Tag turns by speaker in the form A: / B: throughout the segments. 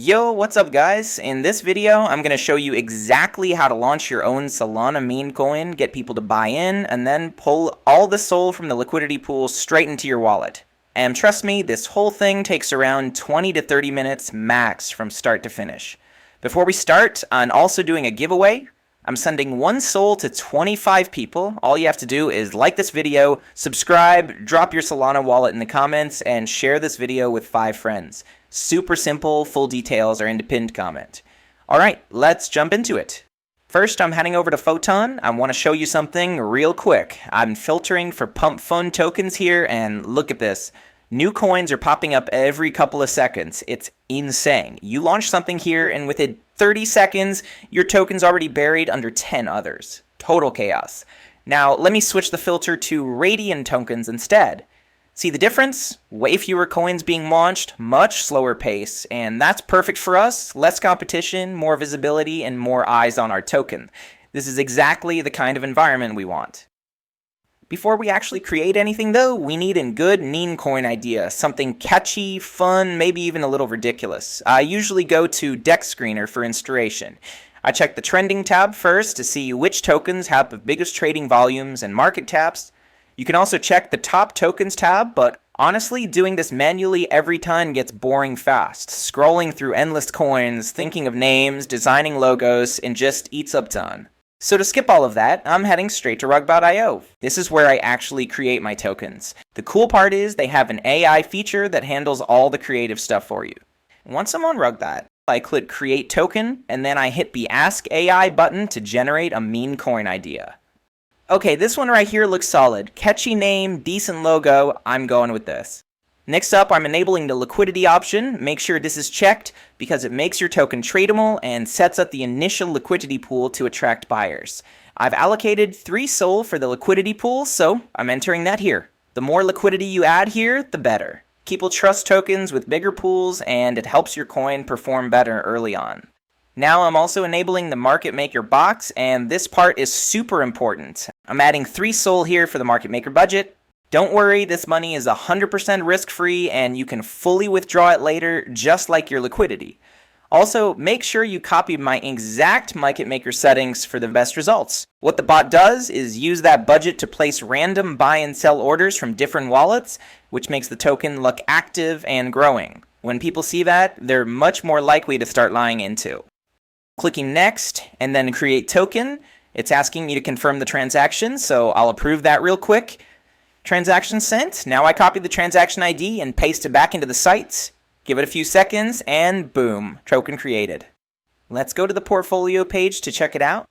A: Yo, what's up guys? In this video, I'm going to show you exactly how to launch your own Solana meme coin, get people to buy in, and then pull all the SOL from the liquidity pool straight into your wallet. And trust me, this whole thing takes around 20 to 30 minutes max from start to finish. Before we start, I'm also doing a giveaway. I'm sending one SOL to 25 people. All you have to do is like this video, subscribe, drop your Solana wallet in the comments, and share this video with 5 friends. Super simple, full details are in the pinned comment. Alright, let's jump into it. First, I'm heading over to Photon. I want to show you something real quick. I'm filtering for pump fund tokens here, and look at this. New coins are popping up every couple of seconds. It's insane. You launch something here, and within 30 seconds, your token's already buried under 10 others. Total chaos. Now, let me switch the filter to Raydium tokens instead. See the difference? Way fewer coins being launched, much slower pace, and that's perfect for us. Less competition, more visibility, and more eyes on our token. This is exactly the kind of environment we want. Before we actually create anything though, we need a good meme coin idea, something catchy, fun, maybe even a little ridiculous. I usually go to Deck Screener for inspiration. I check the trending tab first to see which tokens have the biggest trading volumes and market caps. You can also check the top tokens tab, but honestly, doing this manually every time gets boring fast. Scrolling through endless coins, thinking of names, designing logos, and just eats up time. So to skip all of that, I'm heading straight to rugpull.io. This is where I actually create my tokens. The cool part is they have an AI feature that handles all the creative stuff for you. Once I'm on rugpull, I click Create Token, and then I hit the Ask AI button to generate a meme coin idea. Okay, this one right here looks solid. Catchy name, decent logo, I'm going with this. Next up, I'm enabling the liquidity option. Make sure this is checked because it makes your token tradable and sets up the initial liquidity pool to attract buyers. I've allocated 3 SOL for the liquidity pool, so I'm entering that here. The more liquidity you add here, the better. People trust tokens with bigger pools, and it helps your coin perform better early on. Now I'm also enabling the market maker box, and this part is super important. I'm adding 3 SOL here for the market maker budget. Don't worry, this money is 100% risk-free and you can fully withdraw it later, just like your liquidity. Also, make sure you copy my exact market maker settings for the best results. What the bot does is use that budget to place random buy and sell orders from different wallets, which makes the token look active and growing. When people see that, they're much more likely to start buying into. Clicking next and then create token, it's asking me to confirm the transaction, so I'll approve that real quick. Transaction sent. Now I copy the transaction ID and paste it back into the site. Give it a few seconds and boom, token created. Let's go to the portfolio page to check it out.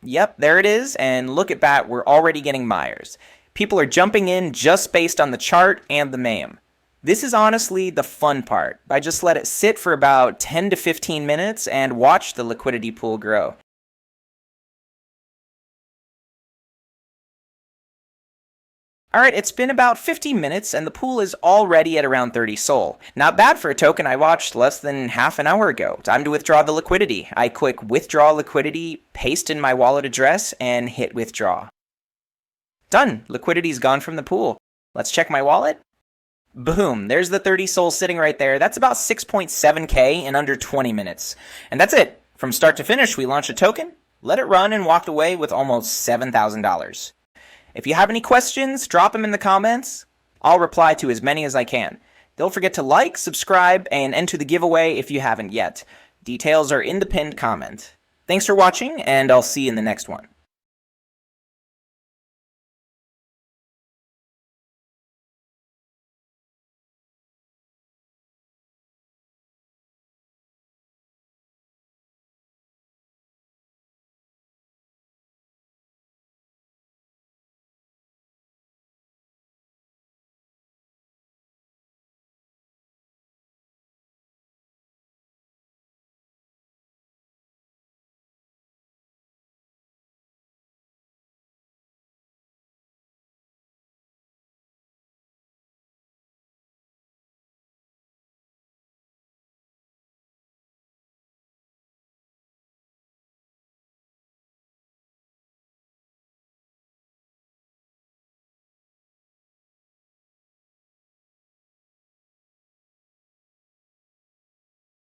A: Yep, there it is, and look at that, we're already getting buyers. People are jumping in just based on the chart and the meme. This is honestly the fun part. I just let it sit for about 10 to 15 minutes and watch the liquidity pool grow. Alright, it's been about 15 minutes and the pool is already at around 30 SOL. Not bad for a token I watched less than half an hour ago. Time to withdraw the liquidity. I click Withdraw Liquidity, paste in my wallet address, and hit Withdraw. Done! Liquidity's gone from the pool. Let's check my wallet. Boom, there's the 30 SOL sitting right there. That's about 6.7k in under 20 minutes. And that's it. From start to finish, we launched a token, let it run, and walked away with almost $7,000. If you have any questions, drop them in the comments. I'll reply to as many as I can. Don't forget to like, subscribe, and enter the giveaway if you haven't yet. Details are in the pinned comment. Thanks for watching, and I'll see you in the next one.